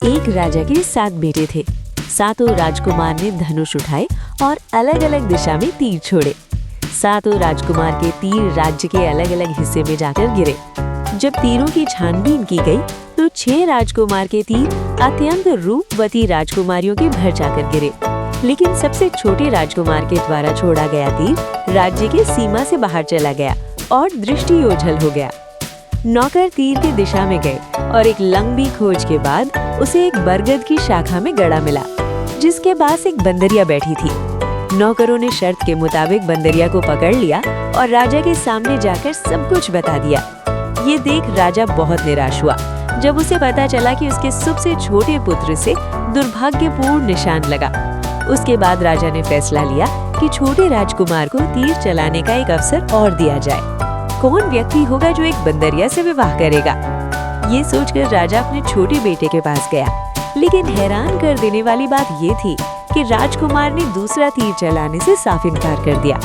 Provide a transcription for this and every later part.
एक राजा के 7 बेटे थे। सातों राजकुमार ने धनुष उठाए और अलग अलग दिशा में तीर छोड़े। सातों राजकुमार के तीर राज्य के अलग अलग हिस्से में जाकर गिरे। जब तीरों की छानबीन की गई तो 6 राजकुमार के तीर अत्यंत रूपवती राजकुमारियों के भर जाकर गिरे, लेकिन सबसे छोटे राजकुमार के द्वारा छोड़ा गया तीर राज्य के सीमा से बाहर चला गया और दृष्टि ओझल हो गया। नौकर तीर की दिशा में गए और एक लंबी खोज के बाद उसे एक बरगद की शाखा में गड़ा मिला, जिसके पास एक बंदरिया बैठी थी। नौकरों ने शर्त के मुताबिक बंदरिया को पकड़ लिया और राजा के सामने जाकर सब कुछ बता दिया। ये देख राजा बहुत निराश हुआ जब उसे पता चला कि उसके सबसे छोटे पुत्र से दुर्भाग्यपूर्ण निशान लगा। उसके बाद राजा ने फैसला लिया कि छोटे राजकुमार को तीर चलाने का एक अवसर और दिया जाए। कौन व्यक्ति होगा जो एक बंदरिया से विवाह करेगा? ये सोचकर राजा अपने छोटे बेटे के पास गया, लेकिन हैरान कर देने वाली बात ये थी कि राजकुमार ने दूसरा तीर चलाने से साफ इनकार कर दिया।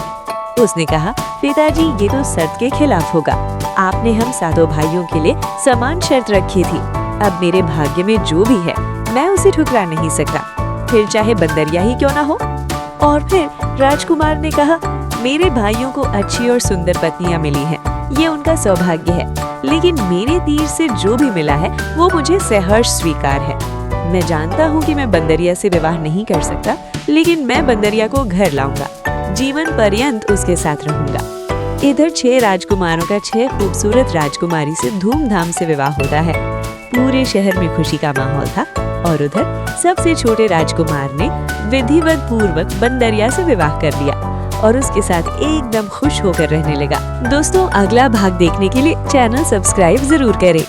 उसने कहा, पिताजी, ये तो शर्त के खिलाफ होगा। आपने हम सातों भाइयों के लिए समान शर्त रखी थी। अब मेरे भाग्य में जो भी है मैं उसे ठुकरा नहीं सकता, फिर चाहे बंदरिया ही क्यों ना हो। और फिर राजकुमार ने कहा, मेरे भाइयों को अच्छी और सुंदर पत्नियां मिली हैं, ये उनका सौभाग्य है, लेकिन मेरे तीर से जो भी मिला है वो मुझे सहर्ष स्वीकार है। मैं जानता हूँ कि मैं बंदरिया से विवाह नहीं कर सकता, लेकिन मैं बंदरिया को घर लाऊंगा, जीवन पर्यंत उसके साथ रहूंगा। इधर 6 राजकुमारों का 6 खूबसूरत राजकुमारी से धूमधाम से विवाह होता है। पूरे शहर में खुशी का माहौल था और उधर सबसे छोटे राजकुमार ने विधिवत पूर्वक बंदरिया से विवाह कर लिया और उसके साथ एकदम खुश होकर रहने लगा। दोस्तों, अगला भाग देखने के लिए चैनल सब्सक्राइब जरूर करें।